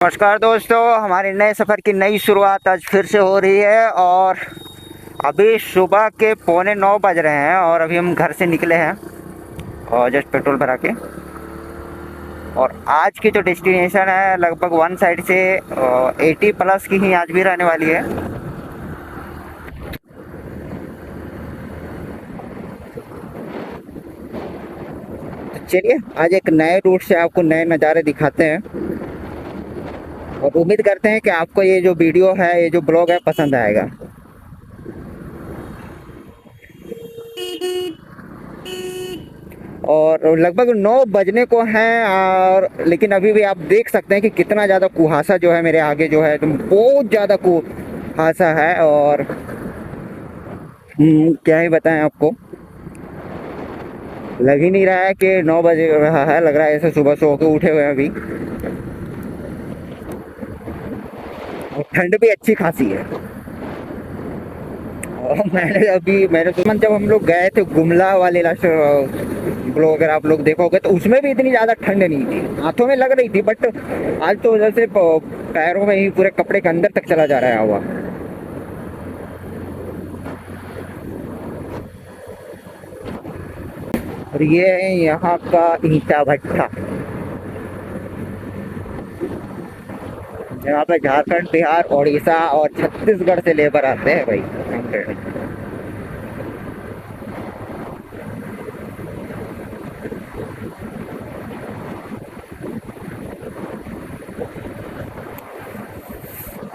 नमस्कार दोस्तों, हमारे नए सफ़र की नई शुरुआत आज फिर से हो रही है। और अभी सुबह के 8:45 बज रहे हैं और अभी हम घर से निकले हैं और जस्ट पेट्रोल भरा के। और आज की जो डेस्टिनेशन है लगभग वन साइड से 80 प्लस की ही आज भी रहने वाली है। तो चलिए आज एक नए रूट से आपको नए नज़ारे दिखाते हैं और उम्मीद करते हैं कि आपको ये जो वीडियो है, ये जो ब्लॉग है, पसंद आएगा। और लगभग 9 बजने को हैं और लेकिन अभी भी आप देख सकते हैं कि कितना ज़्यादा कुहासा जो है मेरे आगे जो है, एकदम बहुत ज़्यादा कुहासा है। और क्या ही बताएं आपको, लग ही नहीं रहा है कि 9 बज रहा है, लग रहा है ऐसे सुबह सो के उठे हुए हैं अभी। और ठंड भी अच्छी खासी है। और मैंने सुना जब हम लोग गए थे गुमला वाले ब्लॉग, अगर आप लोग देखोगे तो उसमें भी इतनी ज़्यादा ठंड नहीं थी, हाथों में लग रही थी, बट आज तो जैसे पैरों में ही पूरे कपड़े के अंदर तक चला जा रहा है हवा। और ये है यहाँ का ईंटा भट्टा, यहाँ पे झारखंड, बिहार, उड़ीसा और छत्तीसगढ़ से लेबर आते हैं भाई।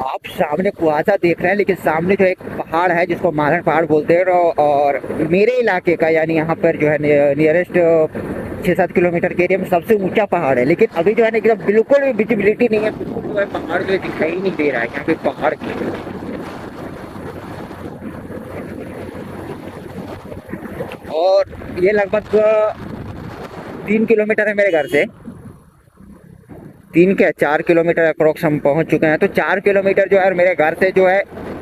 आप सामने कुहासा देख रहे हैं, लेकिन सामने जो एक पहाड़ है जिसको मालन पहाड़ बोलते हैं, और मेरे इलाके का यानी यहाँ पर जो है नियरेस्ट 6-7 किलोमीटर के एरिया में सबसे ऊंचा पहाड़ है। लेकिन अभी जो है ना एकदम बिल्कुल भी विजिबिलिटी नहीं है, बिल्कुल जो है पहाड़ जो है दिखाई नहीं दे रहा है यहाँ पे पहाड़ की। और ये लगभग 3 किलोमीटर है मेरे घर से, 4 किलोमीटर अप्रोक्स हम पहुंच चुके हैं। तो 4 किलोमीटर जो है मेरे घर से जो है,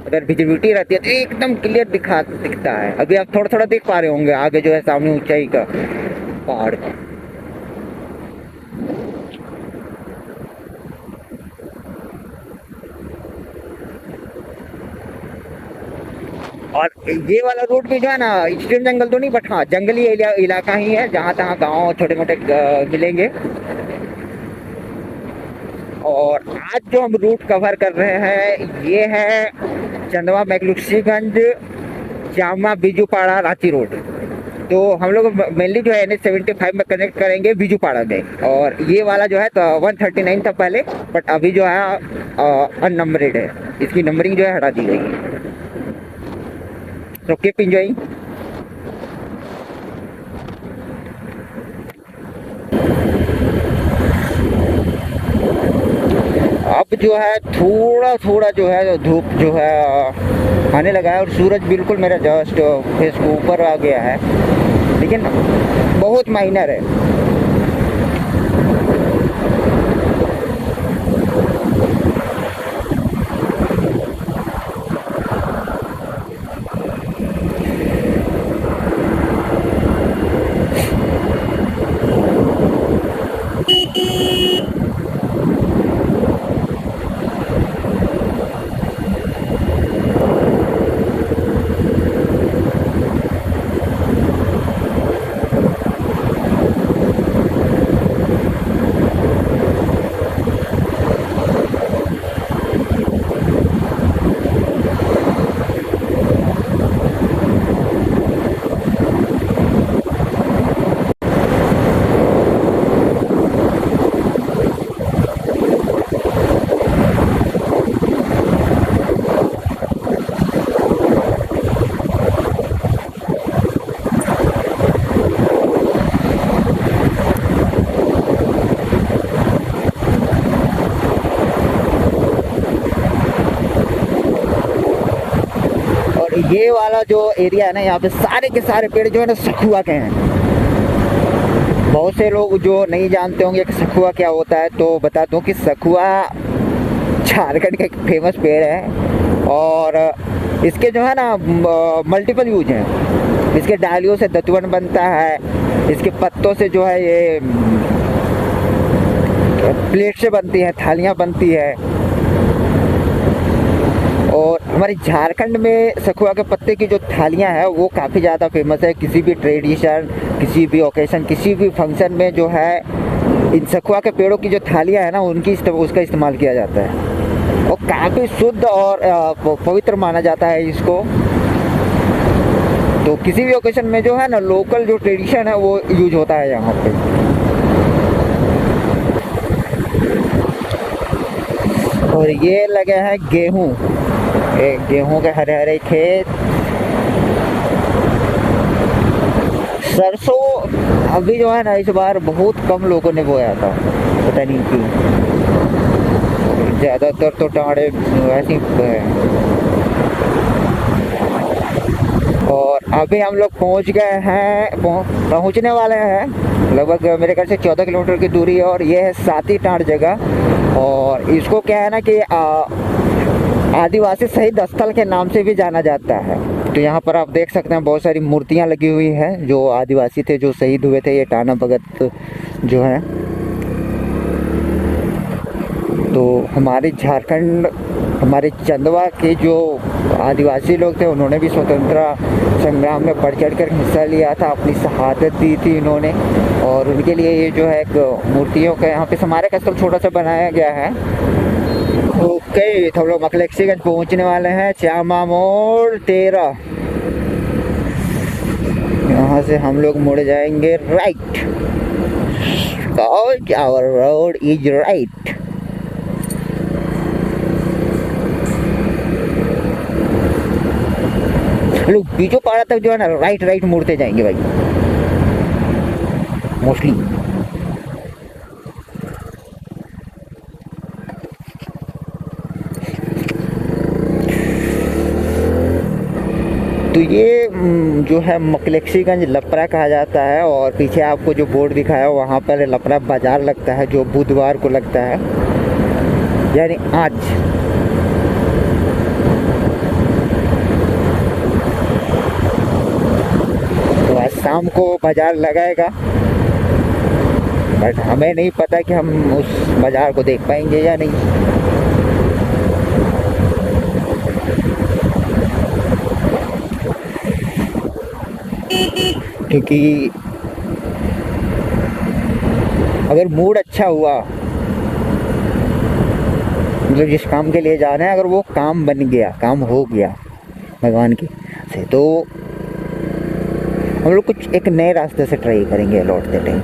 अगर विजिबिलिटी रहती है तो एकदम क्लियर दिखता है। अभी आप थोड़ा थोड़ा देख पा रहे होंगे आगे जो है सामने ऊंचाई का पहाड़। और ये वाला रोड भी जो है ना एक्सट्रीम जंगल तो नहीं, बट हाँ जंगली इलाका ही है, जहाँ तहाँ गाँव छोटे मोटे मिलेंगे। और आज जो हम रूट कवर कर रहे हैं ये है चंदवा मैकलुक्सीगंज जामा बिजूपाड़ा रांची रोड। तो हम लोग मेनली जो है NH-75 में कनेक्ट करेंगे बिजूपाड़ा में। और ये वाला जो है तो 139 था पहले, बट अभी जो है अननंबरेड है, इसकी नंबरिंग जो है हटा दी गई है। तो कीप एंजॉयिंग। अब जो है थोड़ा थोड़ा जो है धूप जो है आने लगा है और सूरज बिल्कुल मेरा जस्ट फेस के ऊपर आ गया है, लेकिन बहुत माइनर है। ये वाला जो एरिया है ना, यहाँ पे सारे के सारे पेड़ जो है ना सखुआ के हैं। बहुत से लोग जो नहीं जानते होंगे कि सखुआ क्या होता है, तो बताता हूँ कि सखुआ झारखंड का एक फेमस पेड़ है और इसके जो है ना मल्टीपल यूज हैं। इसके डालियों से दतवन बनता है, इसके पत्तों से जो है ये प्लेट से बनती है, थालियाँ बनती है। और हमारे झारखंड में सखुआ के पत्ते की जो थालियाँ हैं वो काफ़ी ज़्यादा फेमस है। किसी भी ट्रेडिशन, किसी भी ओकेशन, किसी भी फंक्शन में जो है इन सखुआ के पेड़ों की जो थालियाँ हैं ना उसका इस्तेमाल किया जाता है और काफ़ी शुद्ध और पवित्र माना जाता है इसको। तो किसी भी ओकेशन में जो है ना लोकल जो ट्रेडिशन है वो यूज होता है यहाँ पे। और ये लगे हैं गेहूँ, गेहूँ के हरे हरे खेत। सरसों अभी जो है ना इस बार बहुत कम लोगों ने बोया था, पता नहीं क्यों। ज़्यादातर तो टाड़े वैसे ही। और अभी हम लोग पहुंच गए हैं, पहुंचने वाले हैं। लगभग मेरे ख्याल से 14 किलोमीटर की दूरी है और ये है साती टाड़ जगह। और इसको क्या है ना कि आदिवासी शहीद स्थल के नाम से भी जाना जाता है। तो यहाँ पर आप देख सकते हैं बहुत सारी मूर्तियाँ लगी हुई हैं जो आदिवासी थे, जो शहीद हुए थे। ये टाना भगत जो है। तो हमारे झारखंड, हमारे चंदवा के जो आदिवासी लोग थे उन्होंने भी स्वतंत्रता संग्राम में बढ़ चढ़ कर हिस्सा लिया था, अपनी शहादत दी थी इन्होंने। और उनके लिए ये जो है एक मूर्तियों का यहाँ पे स्मारक स्थल छोटा सा बनाया गया है। ओके, तो हम लोग मकलेक्सीगंज पहुँचने वाले हैं। चामा मोड़ 13, यहाँ से हम लोग मुड़ जाएंगे right. Our road is right. लोग बीजो पाड़ा तक जो है ना राइट मुड़ते जाएंगे भाई मोस्टली। तो ये जो है मकलेक्सीगंज लपरा कहा जाता है। और पीछे आपको जो बोर्ड दिखाया वहाँ पर लपरा बाजार लगता है जो बुधवार को लगता है, यानी आज। तो आज शाम को बाजार लगाएगा, बट हमें नहीं पता कि हम उस बाजार को देख पाएंगे या नहीं। क्योंकि अगर मूड अच्छा हुआ, मतलब जिस काम के लिए जा रहे हैं अगर वो काम बन गया, काम हो गया भगवान की से, तो हम लोग कुछ एक नए रास्ते से ट्राई करेंगे लौटते टाइम।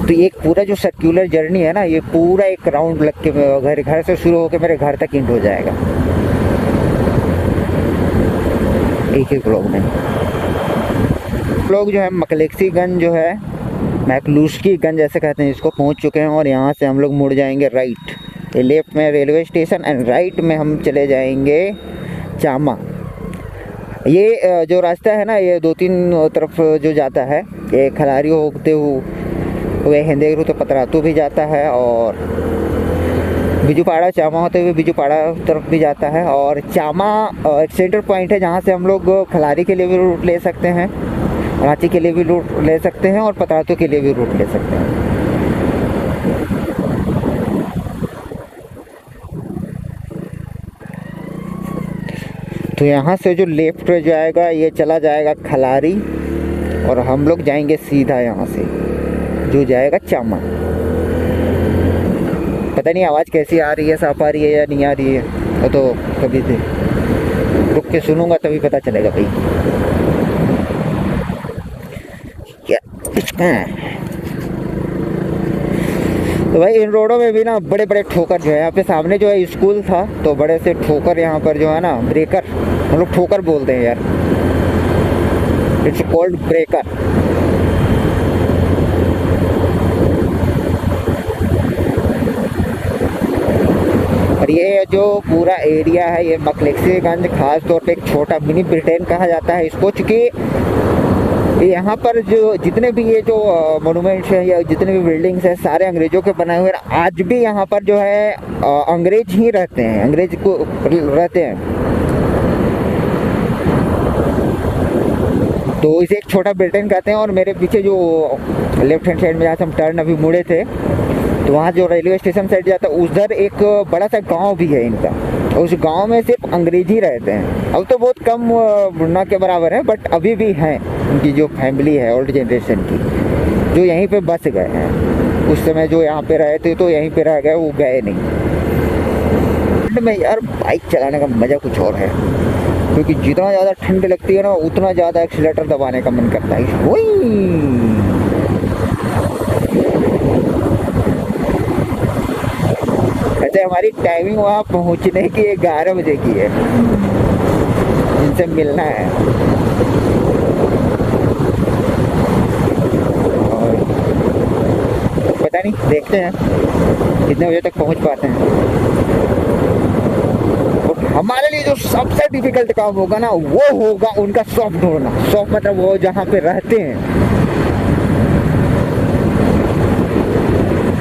तो ये पूरा जो सर्कुलर जर्नी है ना, ये पूरा एक राउंड लग के घर से शुरू होकर मेरे घर तक एंड हो जाएगा एक ही ब्लॉग में। लोग जो है मकलेक्सीगंज जो है, मैकलुस्कीगंज ऐसे कहते हैं इसको, पहुंच चुके हैं। और यहाँ से हम लोग मुड़ जाएंगे राइट। ये लेफ्ट में रेलवे स्टेशन एंड राइट में हम चले जाएंगे चामा। ये जो रास्ता है ना ये 2-3 तरफ जो जाता है, ये खलारी होते हुए हिंदेगरू तो पतरातू भी जाता है और बिजुपाड़ा चामा होते हुए बिजुपाड़ा तरफ भी जाता है। और चामा एक सेंटर पॉइंट है जहाँ से हम लोग खलारी के लिए भी रूट ले सकते हैं, रांची के लिए भी रूट ले सकते हैं और पतरातू के लिए भी रूट ले सकते हैं। तो यहाँ से जो लेफ्ट जाएगा ये चला जाएगा खलारी और हम लोग जाएंगे सीधा यहाँ से जो जाएगा चामा। पता नहीं आवाज़ कैसी आ रही है, साफ आ रही है या नहीं आ रही है, तो कभी से रुक के सुनूंगा तभी पता चलेगा भाई क्या इसका है। तो भाई इन रोडों में भी ना बड़े बड़े ठोकर जो है, यहाँ पे सामने जो है स्कूल था तो बड़े से ठोकर यहाँ पर जो है ना, ब्रेकर, हम लोग ठोकर बोलते हैं यार, इट्स कॉल्ड ब्रेकर। और ये जो पूरा एरिया है ये मकलेक्सीगंज खास तौर पे एक छोटा मिनी ब्रिटेन कहा जाता है इसको, चूँकि यहाँ पर जो जितने भी ये जो मोनूमेंट्स हैं या जितने भी बिल्डिंग्स हैं सारे अंग्रेज़ों के बनाए हुए हैं। आज भी यहाँ पर जो है अंग्रेज ही रहते हैं, अंग्रेज को रहते हैं। तो इसे एक छोटा ब्रिटेन कहते हैं। और मेरे पीछे जो लेफ्ट हैंड साइड में जहाँ से हम टर्न अभी मुड़े थे, तो वहाँ जो रेलवे स्टेशन साइड जाता है उधर एक बड़ा सा गांव भी है इनका। उस गांव में सिर्फ अंग्रेजी रहते हैं। अब तो बहुत कम ना के बराबर है, बट अभी भी हैं उनकी जो फैमिली है ओल्ड जनरेशन की, जो यहीं पे बस गए हैं। उस समय जो यहाँ पे रहे थे तो यहीं पे रह गए, वो गए नहीं। ठंड में यार बाइक चलाने का मज़ा कुछ और है, क्योंकि जितना ज़्यादा ठंड लगती है ना उतना ज़्यादा एक्सीलेटर दबाने का मन करता है। वही वैसे हमारी टाइमिंग वहाँ पहुँचने की 11 बजे की है, इनसे मिलना है। और पता नहीं, देखते हैं कितने बजे तक पहुँच पाते हैं। और हमारे लिए जो सबसे डिफिकल्ट काम होगा ना, वो होगा उनका शॉप ढूंढना। शॉप मतलब वो जहाँ पे रहते हैं।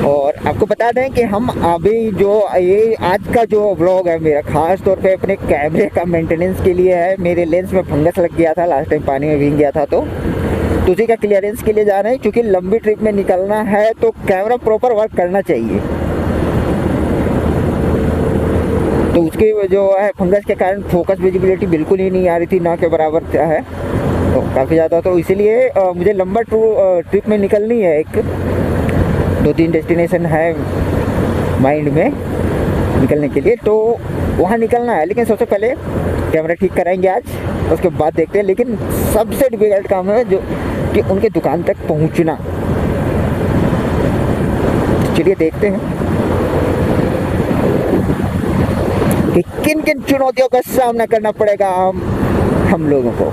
और आपको बता दें कि हम अभी जो ये आज का जो व्लॉग है मेरा, खास तौर पे अपने कैमरे का मेंटेनेंस के लिए है। मेरे लेंस में फंगस लग गया था लास्ट टाइम, पानी में भीग गया था, तो उसी का क्लियरेंस के लिए जा रहे हैं। क्योंकि लंबी ट्रिप में निकलना है तो कैमरा प्रॉपर वर्क करना चाहिए। तो उसकी जो है फंगस के कारण फोकस विजिबिलिटी बिल्कुल ही नहीं आ रही थी, ना के बराबर है तो काफ़ी ज़्यादा। तो इसीलिए मुझे लंबा ट्रिप में निकलनी है। एक 2-3 डेस्टिनेशन है माइंड में निकलने के लिए, तो वहाँ निकलना है। लेकिन सबसे पहले कैमरा ठीक कराएंगे आज, उसके बाद देखते हैं। लेकिन सबसे डिफिकल्ट काम है जो कि उनके दुकान तक पहुँचना। चलिए देखते हैं कि किन किन चुनौतियों का सामना करना पड़ेगा हम लोगों को।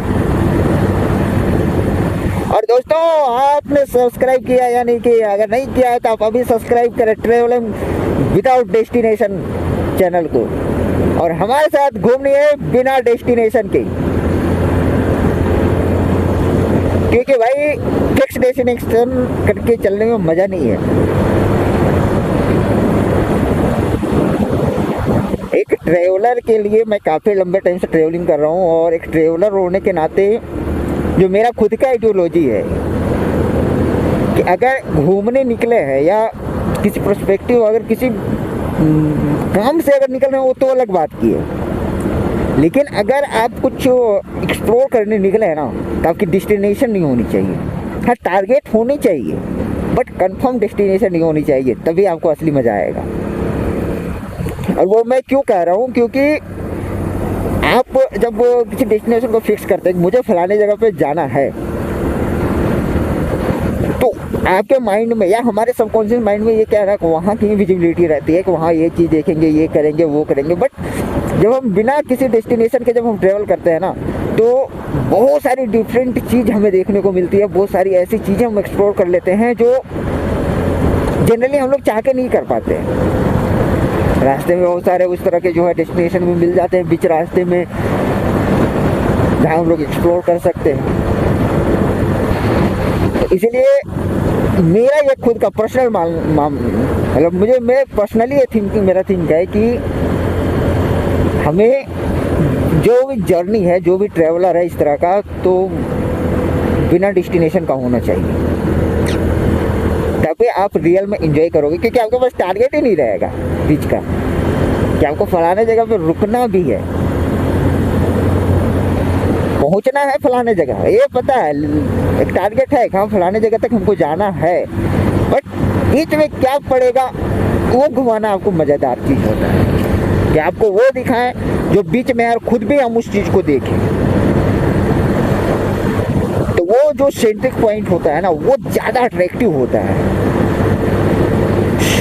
और दोस्तों, आपने सब्सक्राइब किया या नहीं किया? अगर नहीं किया है तो आप अभी सब्सक्राइब करें ट्रैवलिंग विदाउट डेस्टिनेशन चैनल को, और हमारे साथ घूमनी है बिना डेस्टिनेशन के। क्योंकि भाई फिक्स डेस्टिनेशन करके चलने में मज़ा नहीं है। एक ट्रैवलर के लिए मैं काफ़ी लंबे टाइम से ट्रैवलिंग कर रहा हूँ, और एक ट्रैवलर होने के नाते जो मेरा खुद का आइडियोलॉजी है कि अगर घूमने निकले हैं या किसी पर्सपेक्टिव, अगर किसी काम से अगर निकल रहे हो तो अलग बात की है। लेकिन अगर आप कुछ एक्सप्लोर करने निकले हैं ना, तो आपकी डेस्टिनेशन नहीं होनी चाहिए। हाँ, टारगेट होनी चाहिए, बट कंफर्म डेस्टिनेशन नहीं होनी चाहिए, तभी आपको असली मज़ा आएगा। और वो मैं क्यों कह रहा हूँ, क्योंकि आप जब किसी डेस्टिनेशन को फिक्स करते हैं, मुझे फलाने जगह पे जाना है, तो आपके माइंड में या हमारे सबकॉन्शियस माइंड में ये क्या है कि वहाँ की विजिबिलिटी रहती है कि वहाँ ये चीज़ देखेंगे, ये करेंगे, वो करेंगे। बट जब हम बिना किसी डेस्टिनेशन के जब हम ट्रैवल करते हैं ना, तो बहुत सारी डिफरेंट चीज़ हमें देखने को मिलती है। बहुत सारी ऐसी चीज़ें हम एक्सप्लोर कर लेते हैं जो जनरली हम लोग चाह के नहीं कर पाते हैं। रास्ते में बहुत सारे उस तरह के जो है डेस्टिनेशन भी मिल जाते हैं बीच रास्ते में, जहाँ हम लोग एक्सप्लोर कर सकते हैं। तो इसीलिए मेरा ये खुद का पर्सनल मतलब मेरे पर्सनली ये थिंकिंग, मेरा थिंक है कि हमें जो भी जर्नी है, जो भी ट्रैवलर है इस तरह का, तो बिना डेस्टिनेशन का होना चाहिए। तभी आप रियल में एंजॉय करोगे, क्योंकि आपके पास टारगेट ही नहीं रहेगा बीच का कि आपको फलाने जगह पे रुकना भी है, पहुंचना है फलाने जगह, ये पता है, एक टारगेट है कि हाँ फलाने जगह तक हमको जाना है। बट बीच में क्या पड़ेगा वो घुमाना आपको मज़ेदार चीज़ होता है कि आपको वो दिखाएं जो बीच में, यार खुद भी हम उस चीज़ को देखें। तो वो जो सेंट्रिक पॉइंट होता है ना, वो ज़्यादा अट्रैक्टिव होता है।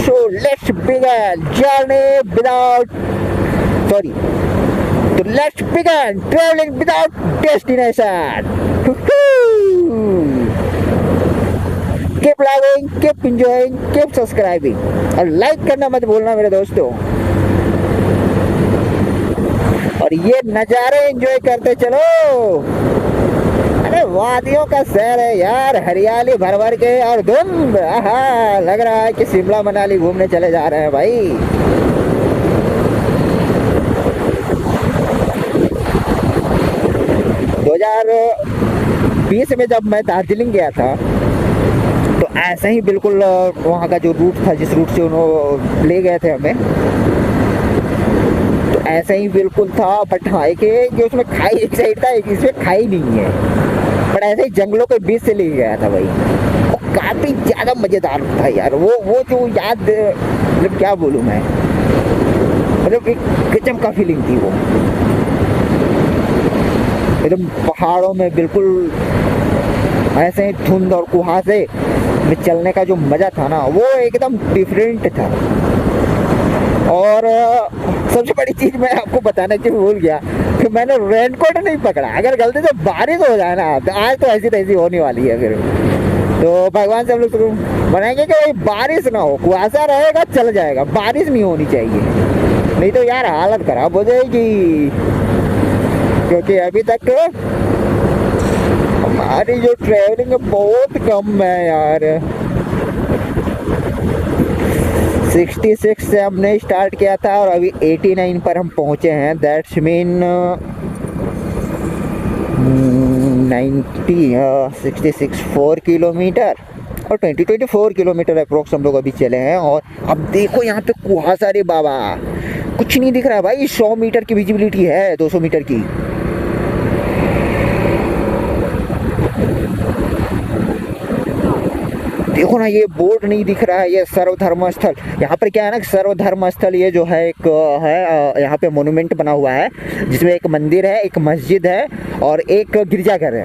So let's begin journey without, sorry, so let's begin traveling without destination. Keep loving, keep enjoying, keep subscribing, और लाइक करना मत भूलना मेरे दोस्तों। और ये नज़ारे एंजॉय करते चलो। अरे वादियों का शहर है यार, हरियाली भर भर के और धुंध, आहा, लग रहा है कि शिमला मनाली घूमने चले जा रहे हैं भाई। 2020 में जब मैं दार्जिलिंग गया था तो ऐसा ही बिल्कुल वहाँ का जो रूट था, जिस रूट से उन्होंने ले गए थे हमें, तो ऐसा ही बिल्कुल था। बट हाँ, एक कि उसमें खाई एक साइड था, एक इसमें खाई नहीं है, बट ऐसे ही जंगलों के बीच से ले गया था भाई। और काफ़ी ज़्यादा मज़ेदार था यार वो जो याद, मतलब क्या बोलूँ मैं, मतलब एक गजब का फीलिंग थी वो। एकदम पहाड़ों में बिल्कुल ऐसे ही धुंध और कुहासे में चलने का जो मज़ा था ना, वो एकदम डिफरेंट था। और सबसे बड़ी चीज़ मैं आपको बताने की भूल गया कि मैंने रेनकोट नहीं पकड़ा। अगर गलती से बारिश हो जाए ना, आज तो ऐसी तैसी होने वाली है फिर, तो भगवान से हम लोग शुरू बनाएंगे कि भाई बारिश ना हो, कुहासा रहेगा चल जाएगा, बारिश नहीं होनी चाहिए, नहीं तो यार हालत खराब हो जाएगी। क्योंकि अभी तक हमारी जो ट्रैवलिंग है बहुत कम है यार। 66 से हमने स्टार्ट किया था और अभी 89 पर हम पहुंचे हैं। दैट्स मीन 66 4 किलोमीटर और 24 किलोमीटर अप्रोक्स हम लोग अभी चले हैं। और अब देखो यहाँ पे कुहासा, रे बाबा कुछ नहीं दिख रहा है भाई। 100 मीटर की विजिबिलिटी है, 200 मीटर की। देखो ना, ये बोर्ड नहीं दिख रहा है, ये सर्वधर्म स्थल। यहाँ पर क्या है ना, सर्वधर्म स्थल ये जो है एक है, यहाँ पे मोन्यूमेंट बना हुआ है जिसमें एक मंदिर है, एक मस्जिद है और एक गिरजाघर है।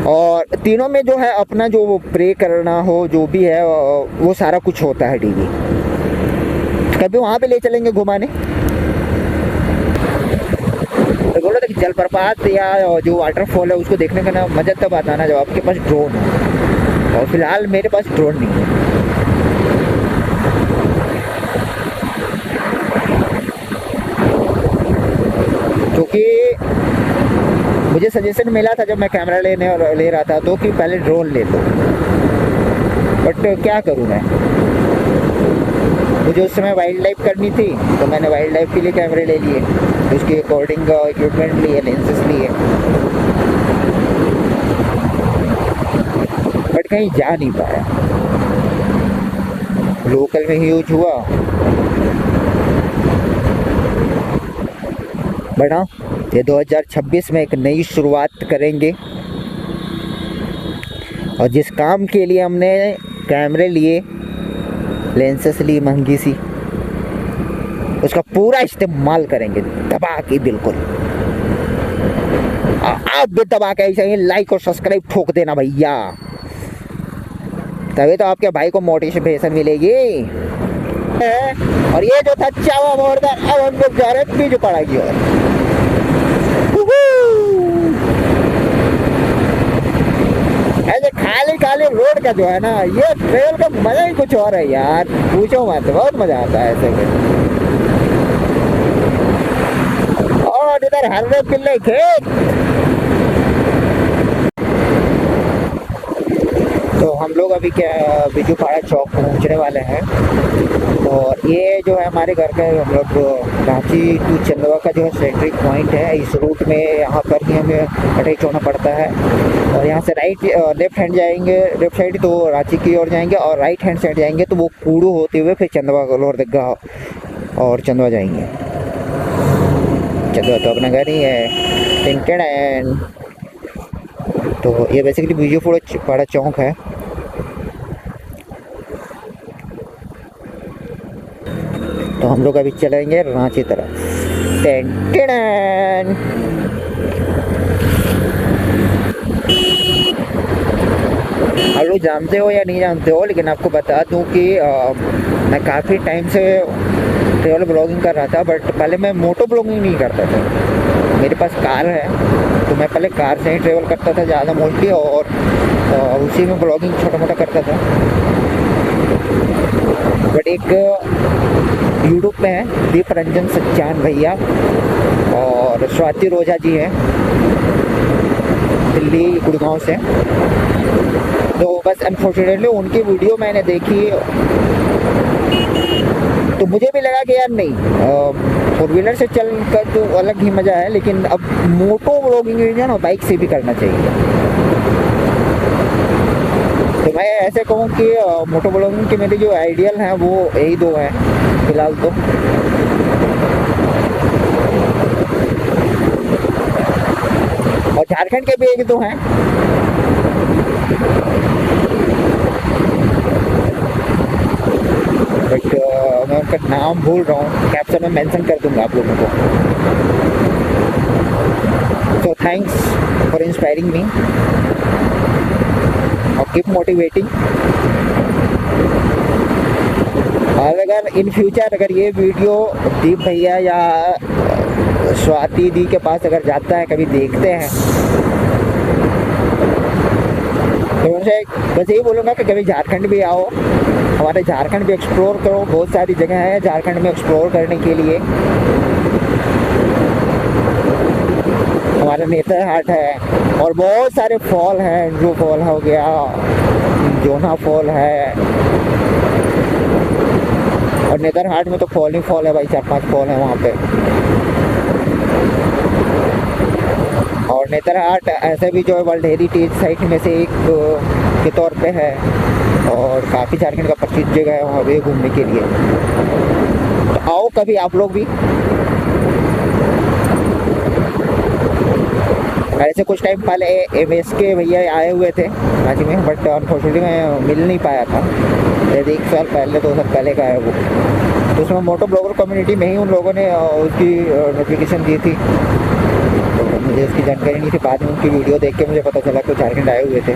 और तीनों में जो है अपना जो प्रे करना हो, जो भी है वो सारा कुछ होता है डीवी। कभी वहाँ पे ले चलेंगे घुमाने। तो बोलो कि जलप्रपात या जो वाटरफॉल है उसको देखने का ना मजा तब आता है ना जब आपके पास ड्रोन हो, और फिलहाल मेरे पास ड्रोन नहीं है। क्योंकि मुझे सजेशन मिला था जब मैं कैमरा ले रहा था तो कि पहले ड्रोन ले लो, बट क्या करूँ मैं, मुझे उस समय वाइल्ड लाइफ करनी थी तो मैंने वाइल्ड लाइफ के लिए कैमरे ले लिए, उसके अकॉर्डिंग इक्विपमेंट लिए, लेंसेज लिए, बट कहीं जा नहीं पाया। लोकल में ही यूज हुआ। बट हाँ, ये 2026 में एक नई शुरुआत करेंगे और जिस काम के लिए हमने कैमरे लिए, लेंसेस ली महंगी सी, उसका पूरा इस्तेमाल करेंगे दबा के बिल्कुल। आप भी दबा के ऐसे ही लाइक और सब्सक्राइब ठोक देना भैया, तभी तो आपके भाई को मोटिवेशन मिलेगी। और ये जो था चावा मोरदार, अब हम लोग जा रहे हैं बीजूपाड़ा की ओर। ऐसे खाली खाली रोड का जो है ना, ये ट्रेल का मजा ही कुछ और है यार, पूछो मत, बहुत मजा आता है ऐसे में। और इधर हरे पिल्ले खेत। तो हम लोग अभी क्या बीजूपाड़ा चौक पहुंचने वाले हैं। और ये जो है हमारे घर का, हम लोग रांची टू चंदवा का जो है सेंट्रिक पॉइंट है। इस रूट में यहाँ पर ही हमें अटैच होना पड़ता है। और यहाँ से लेफ्ट हैंड जाएंगे, लेफ्ट साइड तो रांची की ओर जाएंगे, और राइट हैंड साइड जाएंगे तो वो कूड़ू होते हुए फिर चंदवा लोअर दग्गा और चंदवा जाएंगे। चंदवा तो अपना घर ही है। टिंटन। तो ये बेसिकली बीजूपाड़ा चौक है। तो हम लोग अभी चलेंगे रांची तरफ। टेंटेन। आप लोग जानते हो या नहीं जानते हो, लेकिन आपको बता दूं कि मैं काफ़ी टाइम से ट्रेवल ब्लॉगिंग कर रहा था, बट पहले मैं मोटो ब्लॉगिंग नहीं करता था। मेरे पास कार है तो मैं पहले कार से ही ट्रेवल करता था ज़्यादा मोस्टली, और उसी में ब्लॉगिंग छोटा मोटा करता था। बट एक यूट्यूब पे है दीप रंजन सच्चान भैया, और स्वाति रोजा जी हैं दिल्ली गुड़गांव से। तो बस अनफॉर्चुनेटली उनकी वीडियो मैंने देखी तो मुझे भी लगा कि यार नहीं, फोर व्हीलर से चल कर तो अलग ही मज़ा है, लेकिन अब मोटो व्लॉगिंग जो है ना बाइक से भी करना चाहिए। तो मैं ऐसे कहूँ कि मोटो व्लॉगिंग के मेरे जो आइडियल हैं वो यही दो हैं फिलहाल तो। और झारखंड के भी एक दो हैं, बट मैं उनका नाम भूल रहा हूँ, कैप्शन में मेंशन कर दूंगा आप लोगों को। So thanks for inspiring me और keep motivating। और अगर इन फ्यूचर अगर ये वीडियो दीप भैया या स्वाति दी के पास अगर जाता है, कभी देखते हैं, तो उनसे बस यही बोलूँगा कि कभी झारखंड भी आओ, हमारे झारखंड भी एक्सप्लोर करो। बहुत सारी जगह है झारखंड में एक्सप्लोर करने के लिए। हमारा नेतरहाट है और बहुत सारे फॉल हैं, एंड्रू फॉल हो गया, जोना फॉल है, और नेतरहाट में तो फॉल ही फॉल है भाई, 4-5 फॉल है वहाँ पे। और नेतरहाट ऐसे भी जो है वर्ल्ड हेरिटेज साइट में से एक के तौर पे है, और काफ़ी झारखंड का प्रसिद्ध जगह है वहाँ पे घूमने के लिए। तो आओ कभी आप लोग भी। ऐसे कुछ टाइम पहले MS के भैया आए हुए थे रांची में, बट अनफॉर्चुनेटली मैं मिल नहीं पाया था। शायद 1 साल पहले 2 साल पहले का है वो। तो उसमें मोटो ब्लॉगर कम्युनिटी में ही उन लोगों ने उसकी नोटिफिकेशन दी थी, तो मुझे उसकी जानकारी नहीं थी। बाद में उनकी वीडियो देख के मुझे पता चला कि झारखंड आए हुए थे।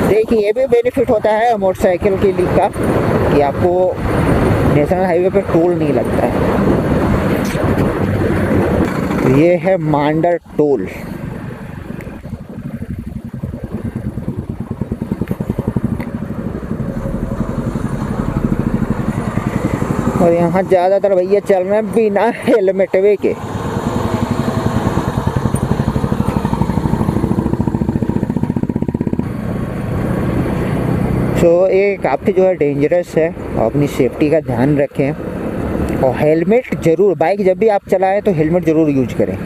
देखिए ये भी बेनिफिट होता है मोटरसाइकिल के लिए का, कि आपको नेशनल हाईवे पे टोल नहीं लगता है। ये है मांडर टोल। और यहाँ ज़्यादातर भैया चल रहे हैं बिना हेलमेट के। तो ये काफ़ी जो है डेंजरस है, अपनी सेफ्टी का ध्यान रखें। और हेलमेट ज़रूर, बाइक जब भी आप चलाएं तो हेलमेट ज़रूर यूज करें।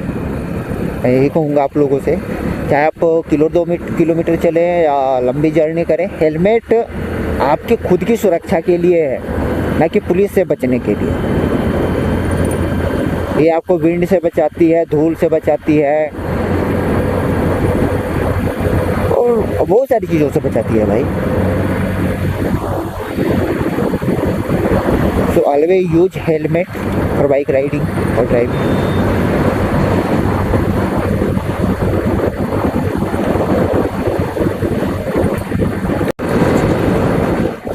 मैं यही कहूँगा आप लोगों से, चाहे आप किलोमीटर चलें या लंबी जर्नी करें, हेलमेट आपकी खुद की सुरक्षा के लिए है, ना कि पुलिस से बचने के लिए। ये आपको विंड से बचाती है, धूल से बचाती है, और बहुत सारी चीज़ों से बचाती है भाई। So always use helmet for bike riding or driving।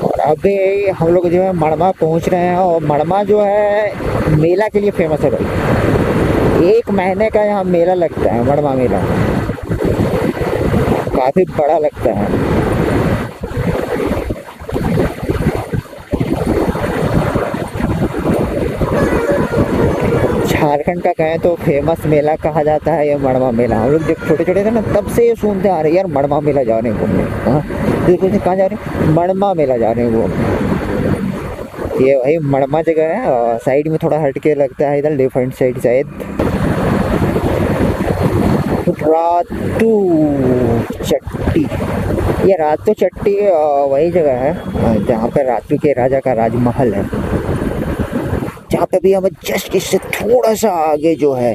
और अभी हम लोग जो है मड़मा पहुंच रहे हैं, और मड़मा जो है मेला के लिए फेमस है भाई। 1 महीने का यहाँ मेला लगता है, मड़मा मेला काफ़ी बड़ा लगता है। झारखंड का कहें तो फेमस मेला कहा जाता है ये मड़मा मेला। हम लोग जब छोटे छोटे थे ना तब से ये सुनते आ रहे यार मड़मा मेला जा रहे हैं घूमने। हाँ तो कहाँ जा रहे हैं? मड़मा मेला जा रहे हैं वो। ये वही मड़मा जगह है, और साइड में थोड़ा हट के लगता है, इधर लेफ्ट हैंड साइड शायद रातू चट्टी। ये रातू चट्टी वही जगह है जहाँ पे रातू के राजा का राजमहल है, जहाँ पे भी हमें जस्ट इससे थोड़ा सा आगे जो है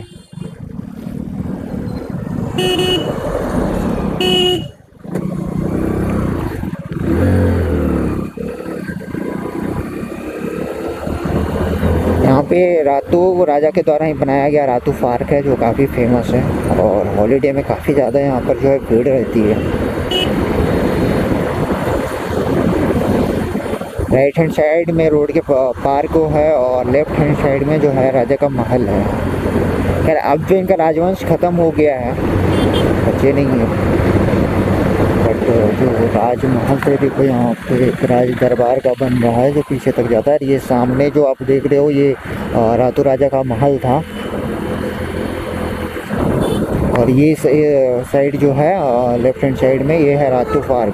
यहाँ पे रातू राजा के द्वारा ही बनाया गया रातू पार्क है, जो काफ़ी फेमस है। और हॉलीडे में काफ़ी ज़्यादा यहाँ पर जो है भीड़ रहती है। राइट हैंड साइड में रोड के पार्क है, और लेफ्ट हैंड साइड में जो है राजा का महल है। खैर अब जो इनका राजवंश ख़त्म हो गया है, बच्चे नहीं है, बट जो राजमहल से देखो यहाँ पे एक राज दरबार का बन रहा है जो पीछे तक जाता है। ये सामने जो आप देख रहे हो ये रातू राजा का महल था, और ये साइड जो है लेफ्ट हैंड साइड में ये है रातू पार्क।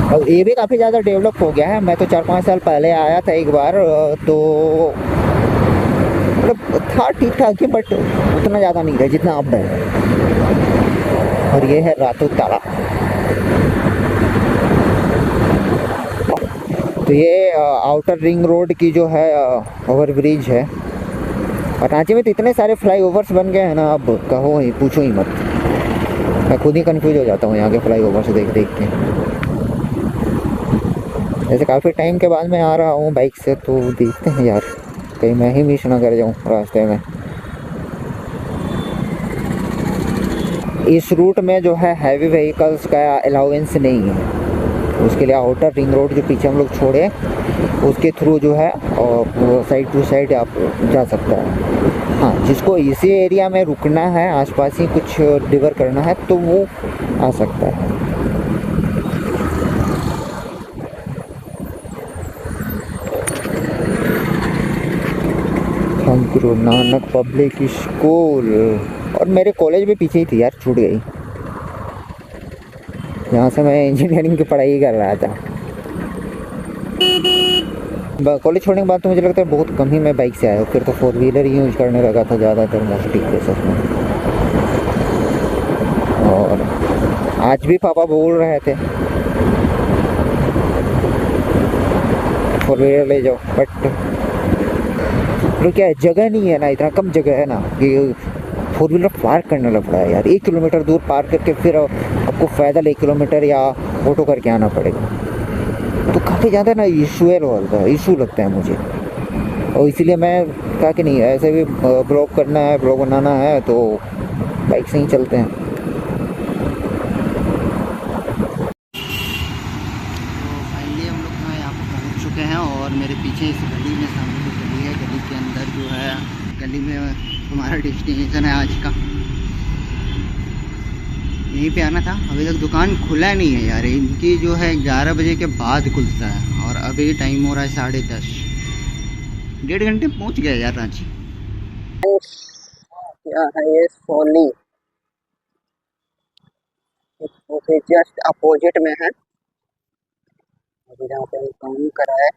और ये भी काफ़ी ज़्यादा डेवलप हो गया है। मैं तो 4-5 साल पहले आया था एक बार, तो मतलब था ठीक ठाक ही, बट उतना ज़्यादा नहीं था जितना अब है। और ये है रातू ताला। तो ये आउटर रिंग रोड की जो है ओवर ब्रिज है। और रांची में तो इतने सारे फ्लाई ओवर्स बन गए हैं ना, अब कहो ही, पूछो ही मत। मैं खुद ही कंफ्यूज हो जाता हूँ यहाँ के फ्लाई ओवर्स देख देख के। जैसे काफ़ी टाइम के बाद मैं आ रहा हूँ बाइक से, तो देखते हैं यार कहीं मैं ही मिस ना कर जाऊँ रास्ते में। इस रूट में जो है हैवी व्हीकल्स का अलाउंस नहीं है। उसके लिए आउटर रिंग रोड जो पीछे हम लोग छोड़े, उसके थ्रू जो है और साइड टू साइड आप जा सकता है। हाँ, जिसको इसी एरिया में रुकना है, आसपास ही कुछ डिलीवर करना है, तो वो आ सकता है। हम गुरु नानक पब्लिक स्कूल। और मेरे कॉलेज भी पीछे ही थी यार, छूट गई। यहाँ से मैं इंजीनियरिंग की पढ़ाई कर रहा था। कॉलेज छोड़ने के बाद तो मुझे लगता है बहुत कम ही मैं बाइक से आया, फिर तो फोर व्हीलर ही यूज करने लगा था ज़्यादातर मोस्टली केसेस में। और आज भी पापा बोल रहे थे फोर व्हीलर ले जाओ, बट तो क्या है, जगह नहीं है ना, इतना कम जगह है ना कि फोर व्हीलर पार्क करने लग पड़ा है यार। 1 किलोमीटर दूर पार्क करके फिर आपको पैदल 1 किलोमीटर या ऑटो करके आना पड़ेगा। तो काफ़ी ज़्यादा ना इशू लगता है मुझे। और इसीलिए मैं कहा कि नहीं, ऐसे भी ब्लॉग करना है, ब्लॉग बनाना है, तो बाइक से ही चलते हैं। तो फाइनली हम लोग यहाँ पर पहुँच चुके हैं, और मेरे पीछे इस गली में, सामने जो गली है, गली के अंदर जो है, गली में हमारा डेस्टिनेशन है आज का। यहीं पे आना था। अभी तक दुकान खुला नहीं है यार, इनकी जो है 11 बजे के बाद खुलता है, और अभी टाइम हो रहा है 10:30। 1.5 घंटे पहुँच गया यार रांची। क्या है ये, सोनी जस्ट अपोजिट में है, अभी जहाँ पे हम काम करा है।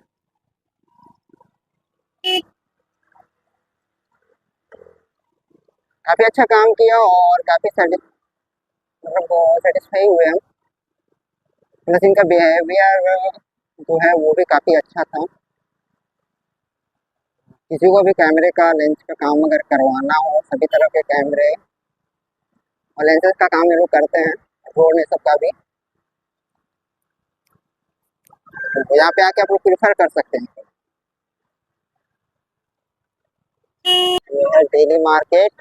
काफी अच्छा काम किया, और काफी मतलब सेटिस्फाई हुए हम। प्लस इनका बिहेवियर जो है वो भी काफी अच्छा था। किसी को भी कैमरे का, लेंस का काम अगर करवाना हो, सभी तरह के कैमरे और लेंसेज का काम ये लोग करते हैं, ड्रोन ये सब का भी। तो यहाँ पे आके आप लोग प्रिफर कर सकते हैं। ये है डेली मार्केट।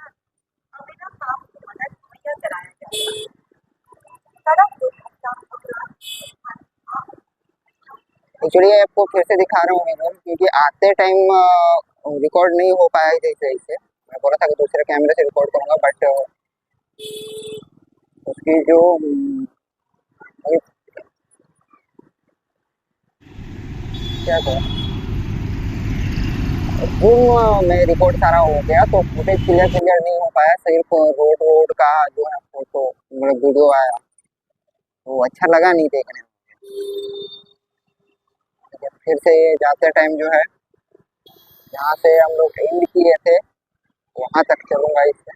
एक्चुअली आपको फिर से दिखा रहा हूँ मैं, क्योंकि आते टाइम रिकॉर्ड नहीं हो पाया सही से। मैं बोला था कि दूसरे कैमरे से रिकॉर्ड करूंगा, बट उसकी जो क्या कहूँ, जूम में रिकॉर्ड सारा हो गया, तो फुटेज क्लियर क्लियर नहीं हो पाया। सिर्फ रोड रोड का जो है फोटो, मतलब वीडियो आया, तो अच्छा लगा नहीं देखने में। फिर से जाते टाइम जो है, जहाँ से हम लोग एंड किए थे वहाँ तक चलूंगा इससे।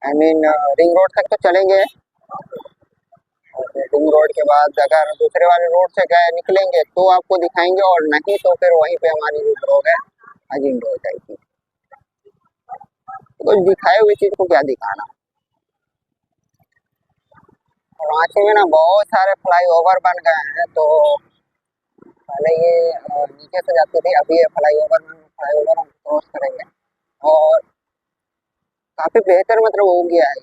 आई मीन रिंग रोड तक तो चलेंगे, और रिंग रोड के बाद अगर दूसरे वाले रोड से गए निकलेंगे तो आपको दिखाएंगे, और नहीं तो फिर वहीं पे हमारी जो ब्लॉग है आज एंड हो जाएगी। कुछ दिखाए हुई चीज को क्या दिखाना। रांची में ना बहुत सारे फ्लाई ओवर बन गए हैं, तो पहले ये नीचे से जाती थी, अभी ये फ्लाई ओवर हम क्रॉस करेंगे। और काफी बेहतर मतलब हो गया है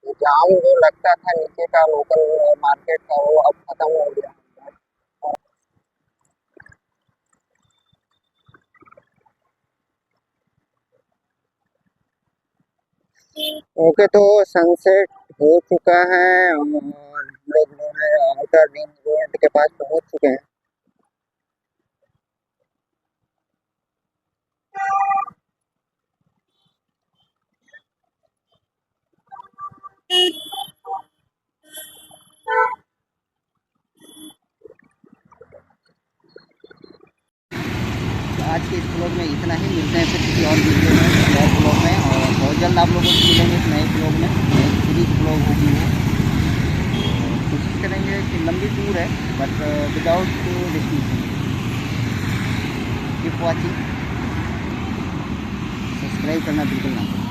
ये जाम जो लगता था नीचे का लोकल मार्केट का, वो अब खत्म हो गया। ओके, तो सनसेट हो चुका है, और हम लोग जो है आउटर रिंग रोड के पास पहुंच चुके हैं। ब्लॉग में इतना ही। मिलते हैं फिर किसी और वीडियो में, किसी और ब्लॉग में, और बहुत जल्द आप लोगों से मिलेंगे एक नए ब्लॉग में। नई सीरीज ब्लॉग होगी वो, कोशिश करेंगे कि लंबी टूर है but without distancing. Keep watching, subscribe करना बिल्कुल ना।